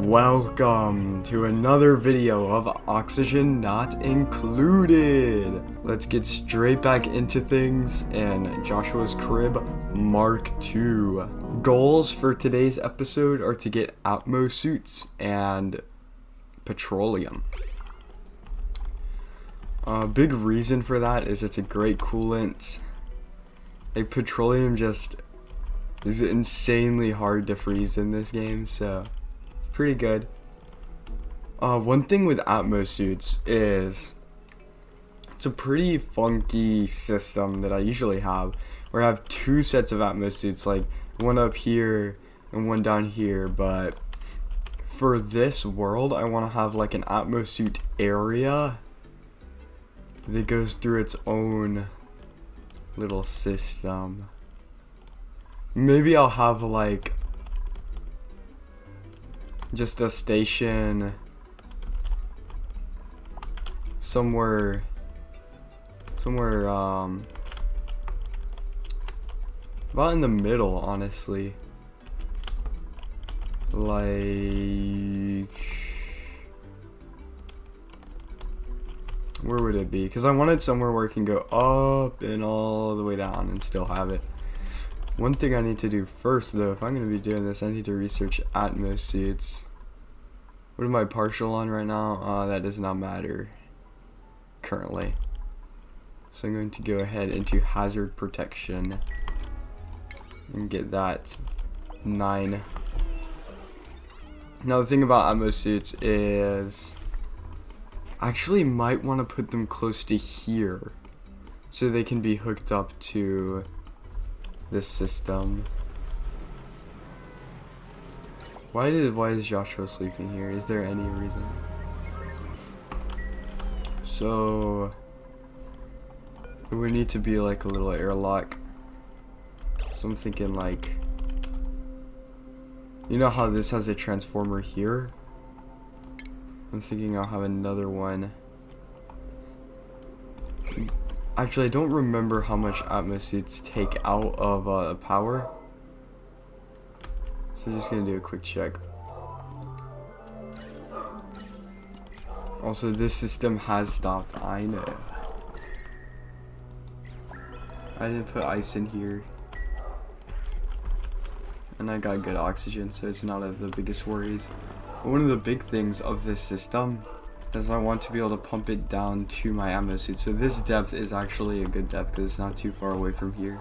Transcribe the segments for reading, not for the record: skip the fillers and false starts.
Welcome to another video of Oxygen Not Included. Let's get straight back into things in Joshua's Crib Mark II. Goals for today's episode are to get Atmo suits and petroleum. A big reason for that is it's a great coolant. Like, petroleum just is insanely hard to freeze in this game, so pretty good. One thing with Atmo suits is it's a pretty funky system that I usually have, where I have two sets of Atmo suits, like one up here and one down here, but for this world I want to have like an Atmo suit area that goes through its own little system. Maybe I'll have like just a station somewhere about in the middle, honestly. Like, where would it be? Because I wanted somewhere where it can go up and all the way down and still have it. One thing I need to do first, though, if I'm going to be doing this, I need to research Atmo suits. What am I partial on right now? That does not matter currently. So I'm going to go ahead into hazard protection and get that 9. Now the thing about Atmo suits is I actually might want to put them close to here so they can be hooked up to this system. Why is Joshua sleeping here? Is there any reason? So it would need to be like a little airlock. So I'm thinking, like, you know how this has a transformer here? I'm thinking I'll have another one. Actually, I don't remember how much Atmo suits take out of power. So I'm just gonna do a quick check. Also, this system has stopped. I know. I didn't put ice in here. And I got good oxygen, so it's not of the biggest worries. But one of the big things of this system is I want to be able to pump it down to my Atmo suit. So this depth is actually a good depth because it's not too far away from here.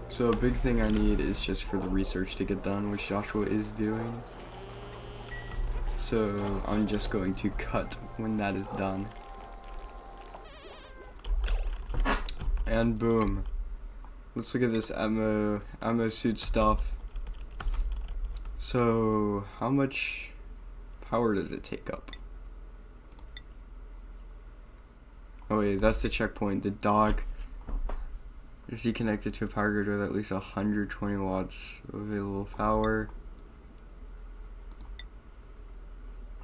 So a big thing I need is just for the research to get done, which Joshua is doing. So I'm just going to cut when that is done. And boom. Let's look at this Atmo suit stuff. So how much power does it take up? Oh wait, that's the checkpoint. The dog. Is he connected to a power grid with at least 120 watts of available power?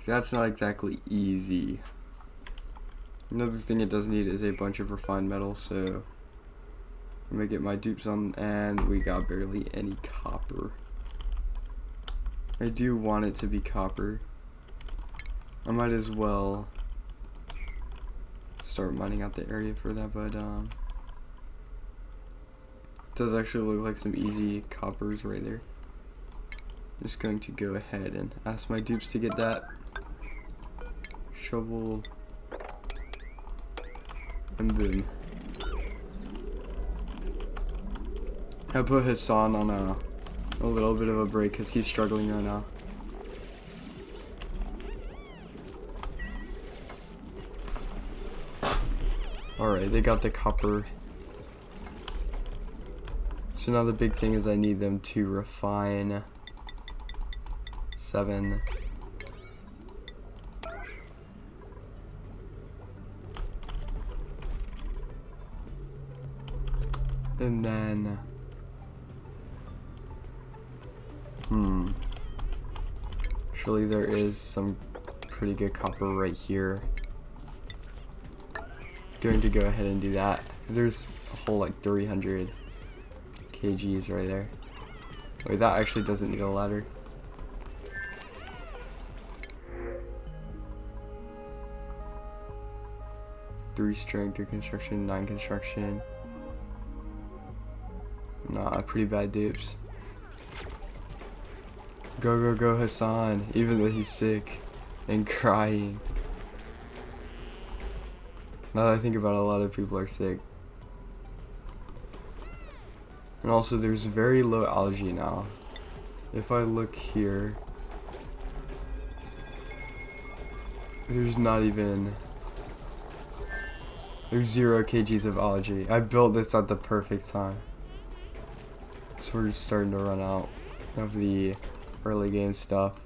That's not exactly easy. Another thing it does need is a bunch of refined metal, so I'm gonna get my dupes on, and we got barely any copper. I do want it to be copper. I might as well start mining out the area for that, but does actually look like some easy coppers right there. Just going to go ahead and ask my dupes to get that shovel, and boom. I put Hassan on a little bit of a break because he's struggling right now. Alright, they got the copper. So now the big thing is I need them to refine 7. And then actually there is some pretty good copper right here. Going to go ahead and do that because there's a whole like 300k kgs right there. Wait, that actually doesn't need a ladder. Three strength, 3 construction, 9 construction. Nah, pretty bad dupes. Go, go, go, Hassan, even though he's sick and crying. Now that I think about it, a lot of people are sick. And also, there's very low algae now. If I look here, there's not even... There's 0 kgs of algae. I built this at the perfect time. So we're just starting to run out of the early game stuff.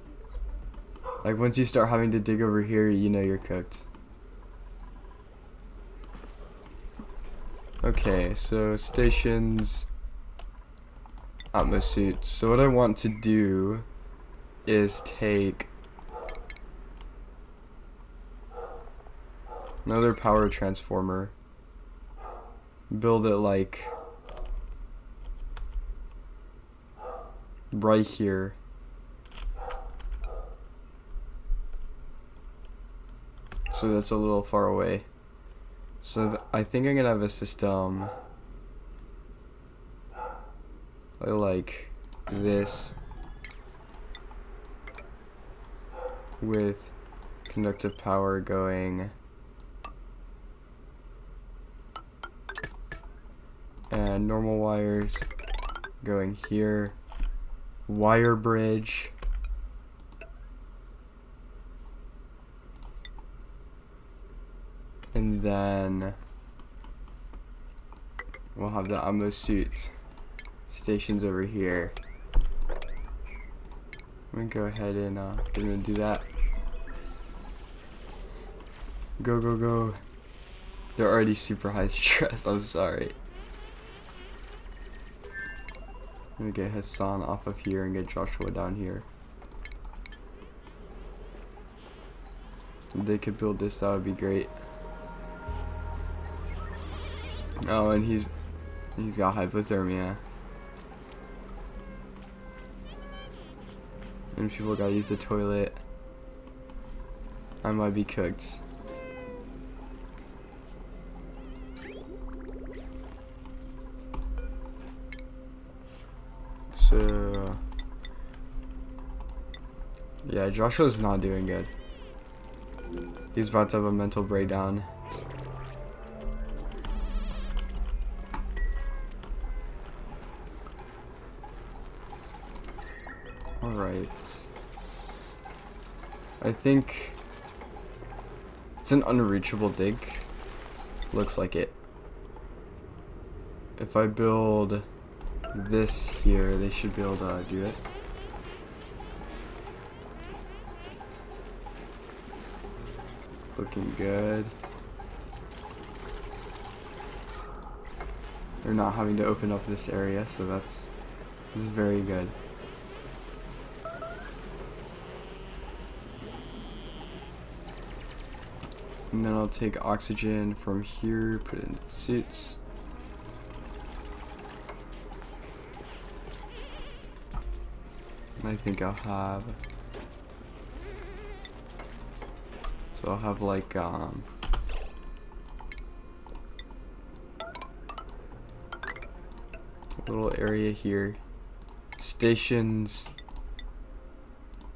Like once you start having to dig over here, you know you're cooked. Okay, so stations, atmosuits. So what I want to do is take another power transformer, build it like right here. So that's a little far away. So I think I'm gonna have a system like this with conductive power going and normal wires going here, wire bridge, and then we'll have the atmosuit stations over here. I'm gonna go ahead and gonna do that. Go, go, go. They're already super high stress, I'm sorry. I'm gonna get Hassan off of here and get Joshua down here. If they could build this, that would be great. Oh, and he's got hypothermia. And people gotta use the toilet. I might be cooked. So yeah, Joshua's not doing good. He's about to have a mental breakdown. Alright. I think it's an unreachable dig. Looks like it. If I build this here, they should be able to do it. Looking good. They're not having to open up this area, so this is very good. And then I'll take oxygen from here, put it into the suits. I think I'll have, so I'll have like a little area here, stations,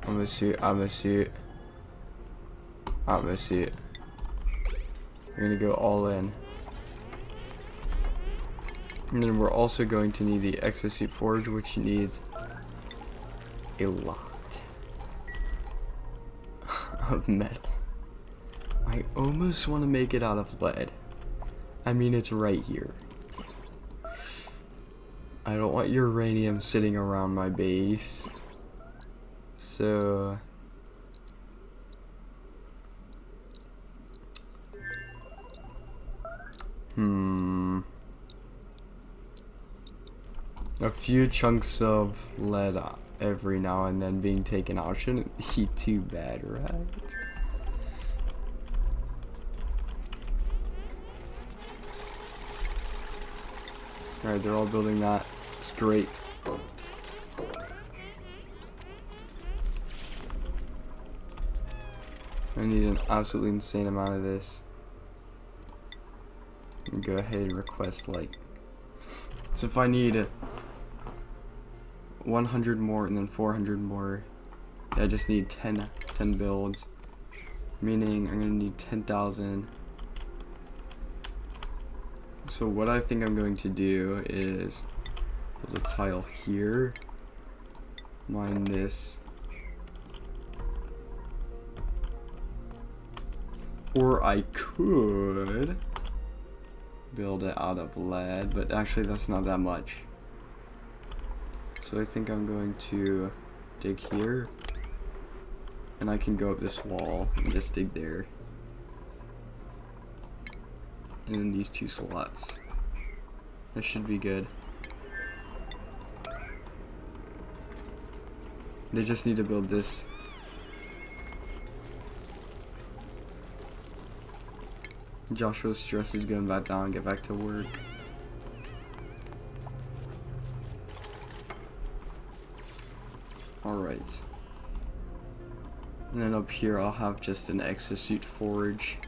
atmosuit, atmosuit, atmosuit. We're gonna go all in. And then we're also going to need the exosuit forge, which needs a lot of metal. I almost want to make it out of lead. I mean, it's right here. I don't want uranium sitting around my base. So a few chunks of lead every now and then being taken out shouldn't be too bad, right? Alright, they're all building that. It's great. I need an absolutely insane amount of this. And go ahead and request light. So if I need 100 more and then 400 more, I just need 10 builds. Meaning I'm gonna need 10,000. So what I think I'm going to do is build a tile here. Mine this. Or I could build it out of lead, but actually that's not that much. So I think I'm going to dig here, and I can go up this wall and just dig there. And then these 2 slots. That should be good. They just need to build this. Joshua's stress is going back down, get back to work. Alright. And then up here I'll have just an exosuit forge.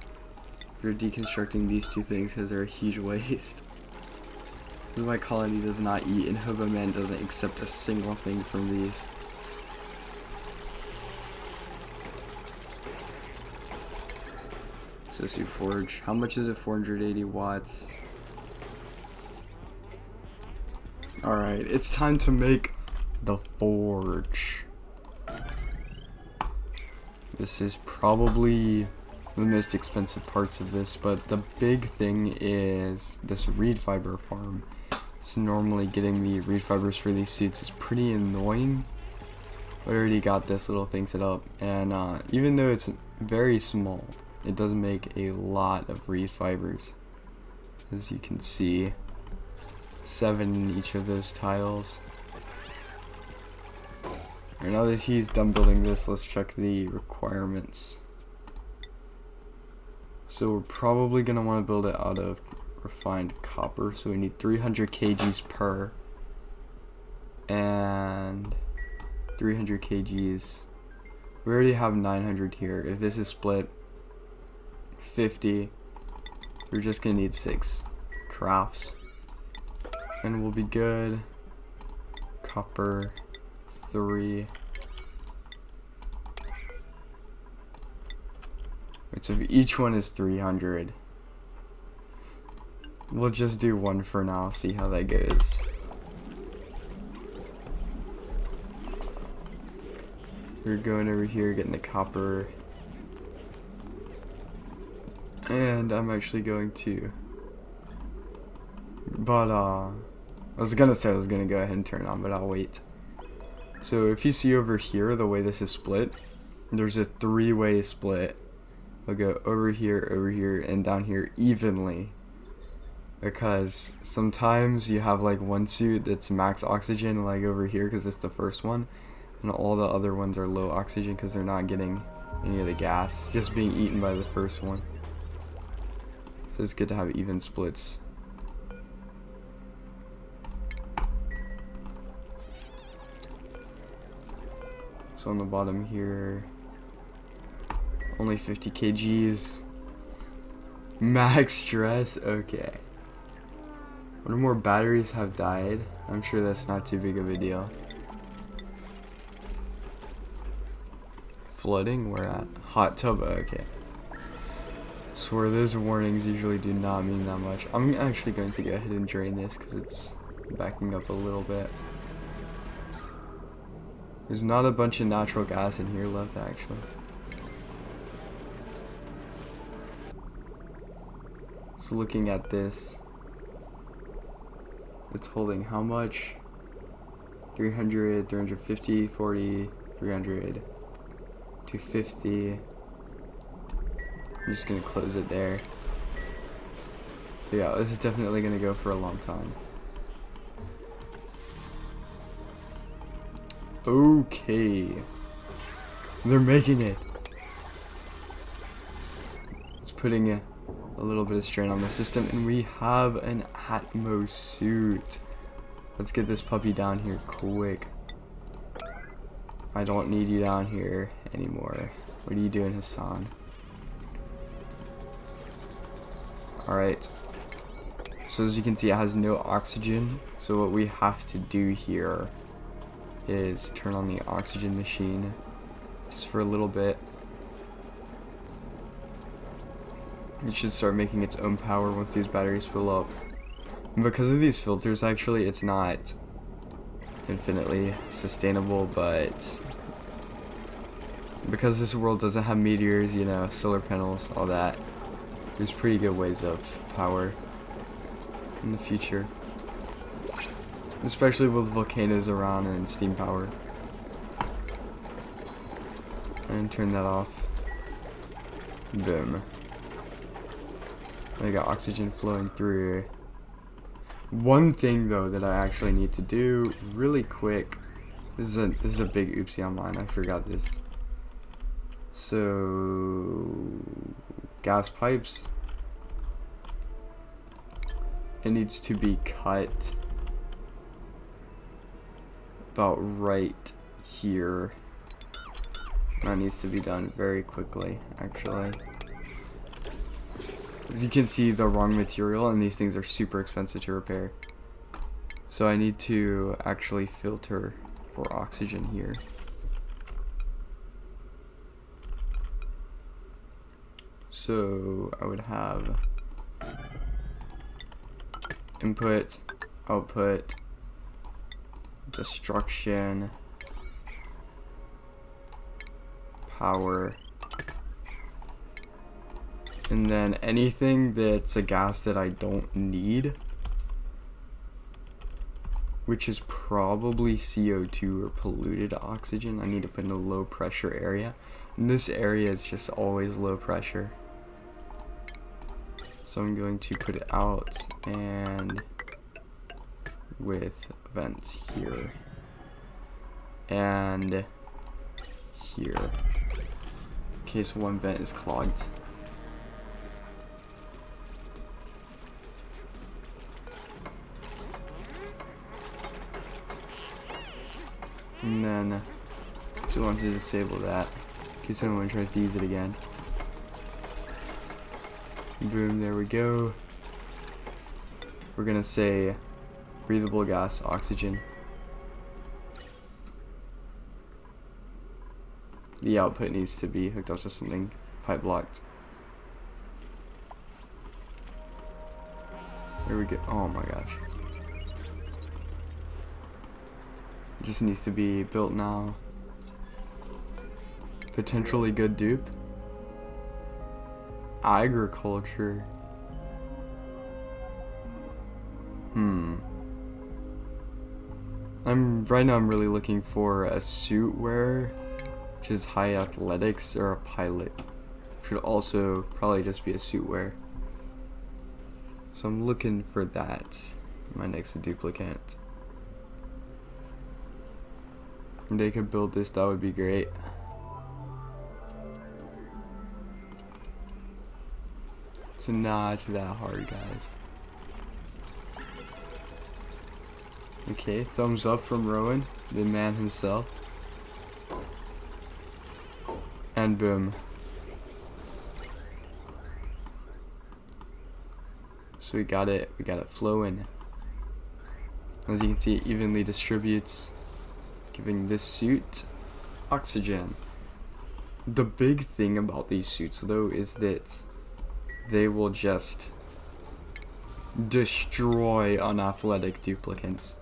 We're deconstructing these 2 things because they're a huge waste. My colony does not eat and Hobo Man doesn't accept a single thing from these. Exosuit forge. How much is it? 480 watts. Alright, it's time to make the forge. This is probably the most expensive parts of this, but the big thing is this reed fiber farm. So normally getting the reed fibers for these suits is pretty annoying. I already got this little thing set up, and even though it's very small, it does make a lot of reed fibers. As you can see, 7 in each of those tiles. Alright, now that he's done building this, let's check the requirements. So we're probably going to want to build it out of refined copper, so we need 300 kgs per, and 300 kgs. We already have 900 here. If this is split 50, we're just going to need 6 crafts, and we'll be good. Copper 3. So if each one is 300, we'll just do 1 for now, see how that goes. We're going over here, getting the copper. And I'm actually going to, but I was gonna say I was gonna go ahead and turn it on, but I'll wait. So if you see over here, the way this is split, there's a 3-way split. We'll go over here, and down here evenly. Because sometimes you have like one suit that's max oxygen, like over here, because it's the first one, and all the other ones are low oxygen because they're not getting any of the gas, just being eaten by the first one. So it's good to have even splits. So on the bottom here, only 50 kgs. Max stress? Okay. What more batteries have died? I'm sure that's not too big of a deal. Flooding? Where at? Hot tub? Okay. Swear those warnings usually do not mean that much. I'm actually going to go ahead and drain this because it's backing up a little bit. There's not a bunch of natural gas in here left actually. So looking at this, it's holding how much? 300, 350, 40, 300, 250. I'm just gonna close it there. But yeah, this is definitely gonna go for a long time. Okay. They're making it. It's putting a little bit of strain on the system, and we have an Atmos suit. Let's get this puppy down here quick. I don't need you down here anymore. What are you doing, Hassan? Alright. So as you can see, it has no oxygen. So what we have to do here is turn on the oxygen machine just for a little bit. It should start making its own power once these batteries fill up. And because of these filters, actually, it's not infinitely sustainable, but because this world doesn't have meteors, you know, solar panels, all that, there's pretty good ways of power in the future. Especially with volcanoes around and steam power. And turn that off. Boom. I got oxygen flowing through. One thing though that I actually need to do really quick. This is a big oopsie on mine. I forgot this. So gas pipes. It needs to be cut about right here. That needs to be done very quickly, actually. As you can see, the wrong material, and these things are super expensive to repair. So I need to actually filter for oxygen here. So I would have input, output, destruction, power, and then anything that's a gas that I don't need, which is probably CO2 or polluted oxygen, I need to put in a low pressure area. And this area is just always low pressure. So I'm going to put it out and with vents here and here in case one vent is clogged. And then just want to disable that in case anyone tries to use it again. Boom, there we go. We're gonna say breathable gas, oxygen. The output needs to be hooked up to something pipe blocked. There we go. Oh my gosh. It just needs to be built now. Potentially good dupe. Agriculture. Right now I'm really looking for a suit wearer, which is high athletics, or a pilot. Should also probably just be a suit wearer. So I'm looking for that. My next duplicate. If they could build this, that would be great. It's not that hard, guys. Okay, thumbs up from Rowan, the man himself. And boom. So we got it flowing. As you can see, it evenly distributes, giving this suit oxygen. The big thing about these suits though is that they will just destroy unathletic duplicants.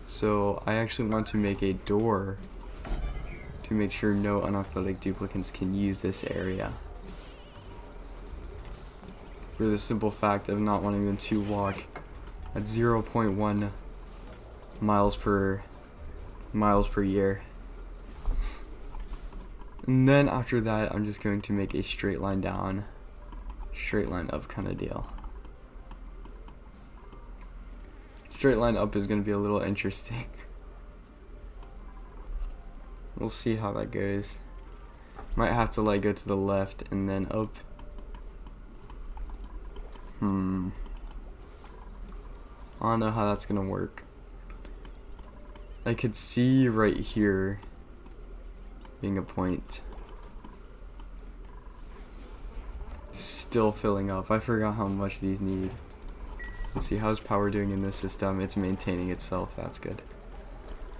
So I actually want to make a door to make sure no unathletic duplicants can use this area. For the simple fact of not wanting them to walk at 0.1 miles per year. And then after that, I'm just going to make a straight line down, straight line up kind of deal. Straight line up is going to be a little interesting. We'll see how that goes. Might have to like go to the left and then up. I don't know how that's going to work. I could see right here being a point. Still filling up. I forgot how much these need. Let's see, how's power doing in this system? It's maintaining itself. That's good.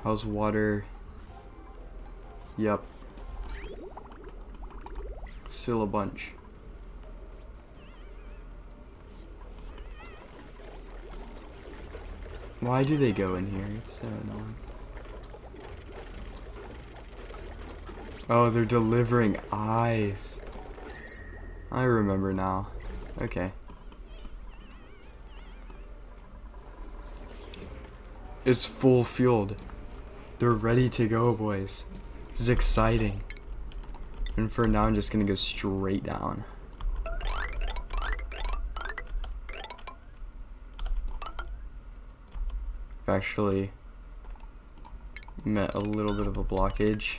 How's water? Yep. Still a bunch. Why do they go in here? It's so annoying. Oh, they're delivering eyes. I remember now. Okay. It's full fueled. They're ready to go, boys. This is exciting. And for now, I'm just gonna go straight down. I've actually met a little bit of a blockage.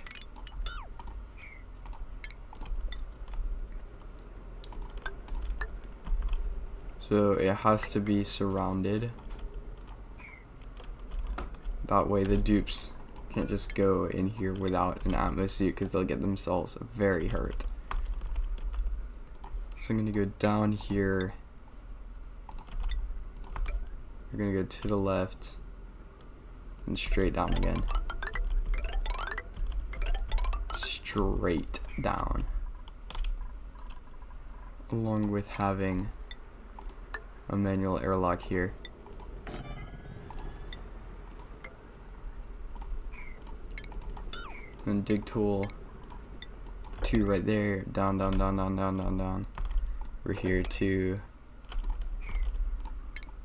So it has to be surrounded. That way the dupes can't just go in here without an Atmo suit because they'll get themselves very hurt. So I'm gonna go down here. We're gonna go to the left and straight down again. Straight down. Along with having a manual airlock here. And dig tool 2 right there. Down, down, down, down, down, down, down. We're here 2.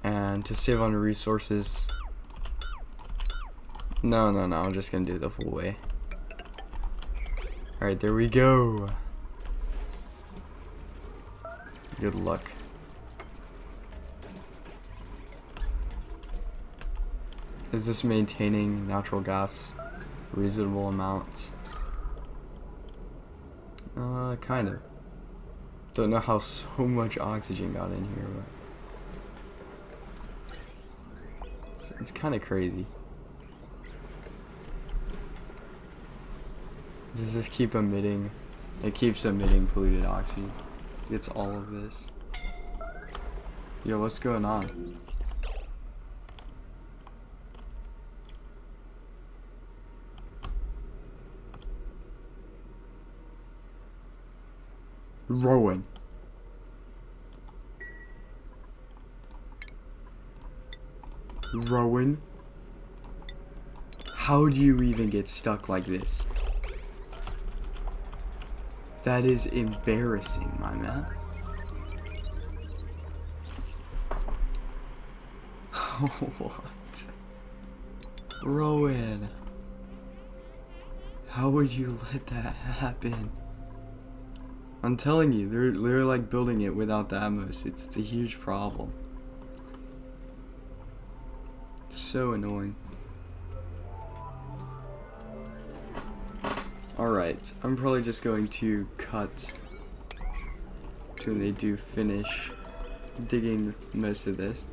And to save on resources. No, I'm just gonna do it the full way. Alright, there we go. Good luck. Is this maintaining natural gas reasonable amount? Kind of. Don't know how so much oxygen got in here, but it's kind of crazy. Does this keep emitting? It keeps emitting polluted oxygen. It's all of this. Yo, what's going on? Rowan. Rowan? How do you even get stuck like this? That is embarrassing, my man. What? Rowan. How would you let that happen? I'm telling you, they're like building it without the Atmos. It's a huge problem. So annoying. Alright, I'm probably just going to cut to when they do finish digging most of this.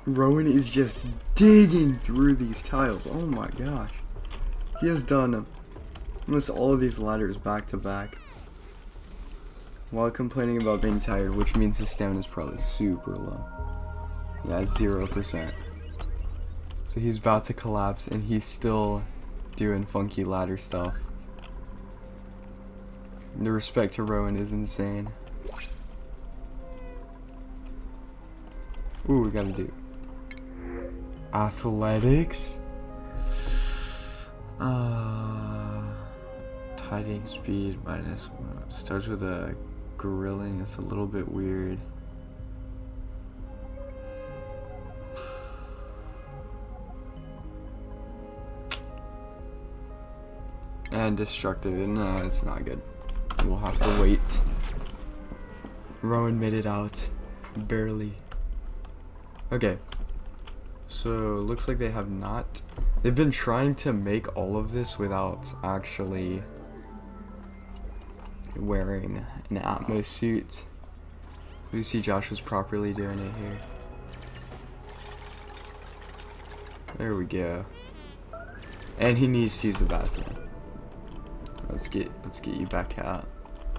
Rowan is just digging through these tiles. Oh my gosh. He has done almost all of these ladders back to back while complaining about being tired, which means his stamina is probably super low. Yeah, 0%. So he's about to collapse and he's still doing funky ladder stuff. The respect to Rowan is insane. Ooh, we gotta do athletics. Tiding speed -1. Starts with a grilling. It's a little bit weird. And destructive. No, it's not good. We'll have to wait. Rowan made it out. Barely. Okay. So, looks like they have not They've been trying to make all of this without actually wearing an Atmos suit. We see Josh was properly doing it here. There we go. And he needs to use the bathroom. Let's get you back out.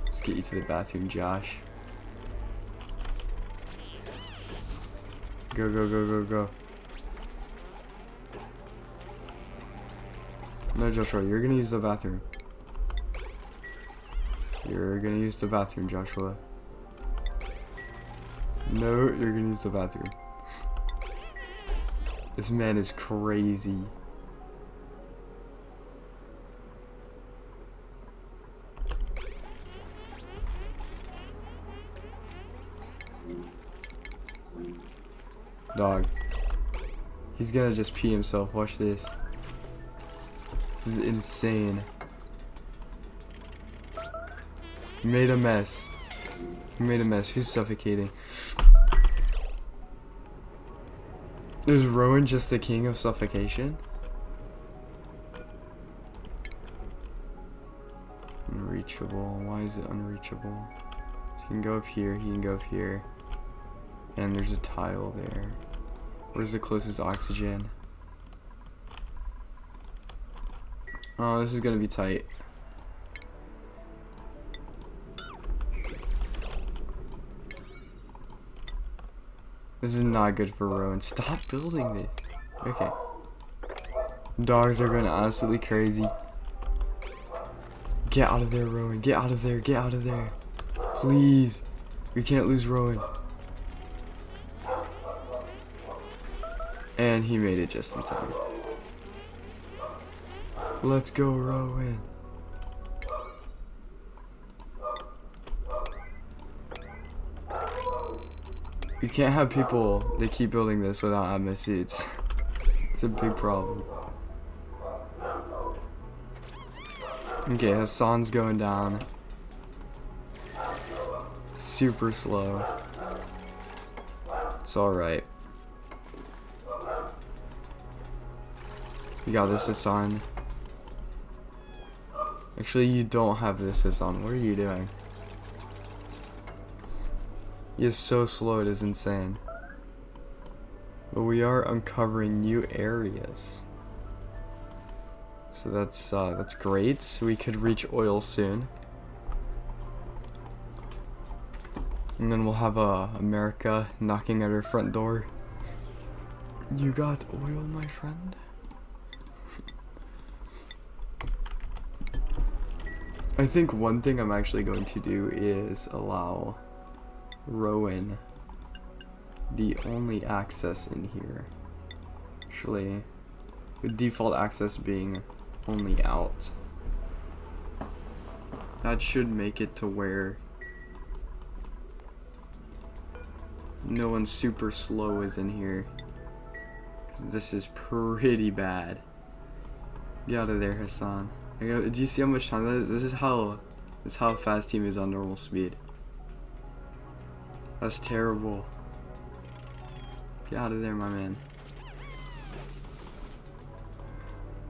Let's get you to the bathroom, Josh. Go, go, go, go, go. No, Joshua, you're gonna use the bathroom. You're gonna use the bathroom, Joshua. No, you're gonna use the bathroom. This man is crazy. Dog. He's gonna just pee himself. Watch this. This is insane. He made a mess. He made a mess. Who's suffocating? Is Rowan just the king of suffocation? Unreachable. Why is it unreachable? So he can go up here. He can go up here. And there's a tile there. Where's the closest oxygen? Oh, this is gonna be tight. This is not good for Rowan. Stop building this. Okay. Dogs are going absolutely crazy. Get out of there, Rowan. Get out of there. Get out of there. Please. We can't lose Rowan. And he made it just in time. Let's go, Rowan. You can't have people that keep building this without Atmos suits. It's a big problem. Okay, Hassan's going down. Super slow. It's alright. You got this, Hassan. Actually, you don't have this, Hassan. What are you doing? He is so slow, it is insane. But we are uncovering new areas. So that's great. We could reach oil soon. And then we'll have America knocking at our front door. You got oil, my friend? I think one thing I'm actually going to do is allow Rowan the only access in here. Actually, with default access being only out. That should make it to where no one super slow is in here. 'Cause this is pretty bad. Get out of there, Hassan. Do you see how much time that is? This is how fast he moves on normal speed. That's terrible. Get out of there, my man.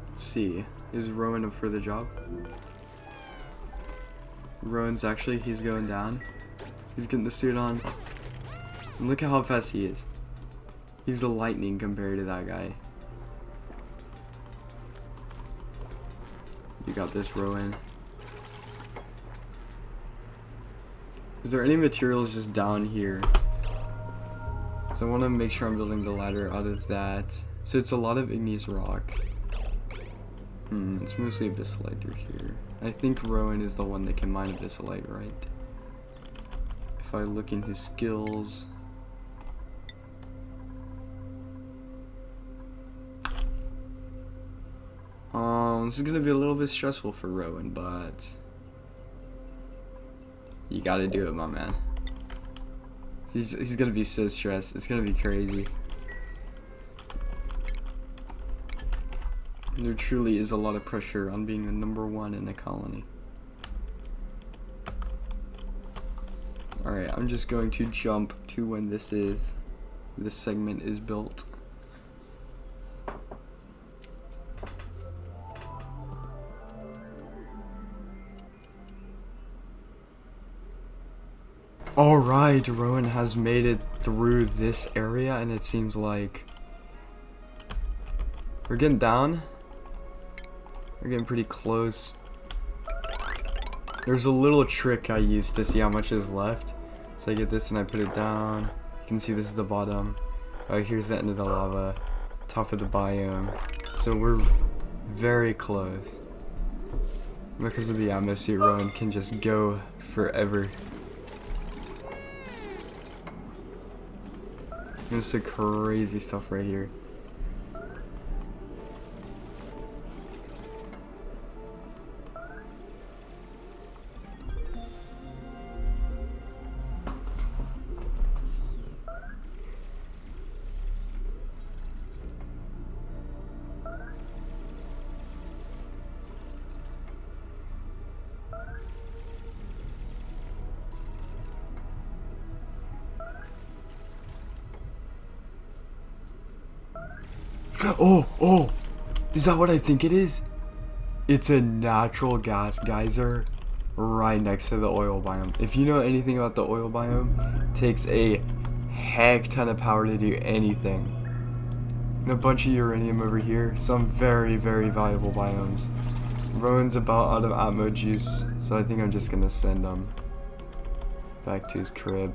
Let's see. Is Rowan up for the job? Rowan's he's going down. He's getting the suit on. And look at how fast he is. He's a lightning compared to that guy. You got this, Rowan. Is there any materials just down here? So I want to make sure I'm building the ladder out of that. So it's a lot of igneous rock. It's mostly abyssalite through here. I think Rowan is the one that can mine abyssalite, right? If I look in his skills. This is gonna be a little bit stressful for Rowan, but you gotta do it, my man. He's gonna be so stressed. It's gonna be crazy. There truly is a lot of pressure on being the #1 in the colony. Alright, I'm just going to jump to when this segment is built. Alright, Rowan has made it through this area, and it seems like we're getting down. We're getting pretty close. There's a little trick I used to see how much is left. So I get this and I put it down. You can see this is the bottom. Here's the end of the lava. Top of the biome. So we're very close. Because of the atmosphere, Rowan can just go forever. There's some crazy stuff right here. Oh, is that what I think it is? It's a natural gas geyser right next to the oil biome. If you know anything about the oil biome, it takes a heck ton of power to do anything. And a bunch of uranium over here, some very, very valuable biomes. Rowan's about out of Atmo juice, so I think I'm just gonna send him back to his crib.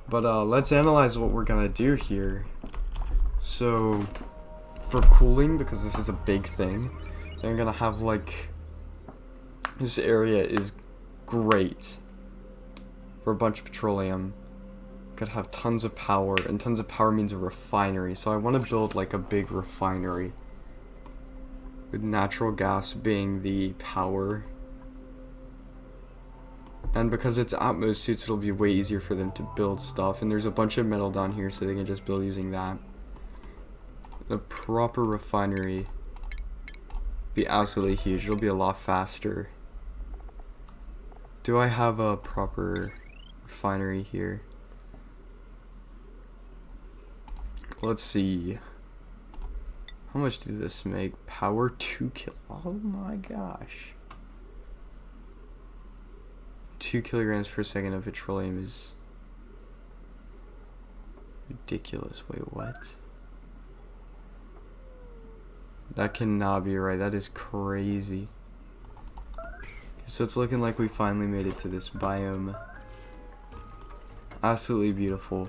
But let's analyze what we're gonna do here. So, for cooling, because this is a big thing, I'm gonna have like, this area is great for a bunch of petroleum. Could have tons of power, and tons of power means a refinery. So I want to build like a big refinery with natural gas being the power. And because it's Atmos suits, it'll be way easier for them to build stuff. And there's a bunch of metal down here, so they can just build using that. A proper refinery be absolutely huge. It'll be a lot faster. Do I have a proper refinery here? Let's see. How much did this make? Power 2 kil. Oh my gosh. 2 kilograms per second of petroleum is ridiculous. Wait, what? That cannot be right. That is crazy. So it's looking like we finally made it to this biome. Absolutely beautiful.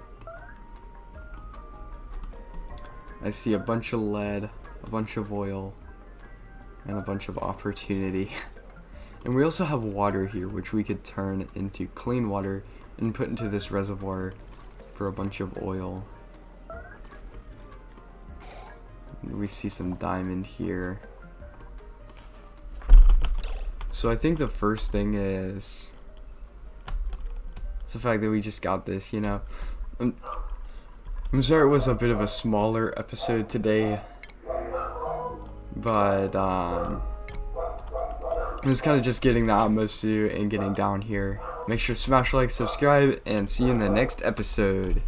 I see a bunch of lead, a bunch of oil, and a bunch of opportunity. And we also have water here, which we could turn into clean water and put into this reservoir for a bunch of oil. We see some diamond here. So I think the first thing is it's the fact that we just got this, you know. I'm sorry it was a bit of a smaller episode today, but it was kind of just getting the Atmos suit and getting down here. Make sure to smash like, subscribe, and see you in the next episode.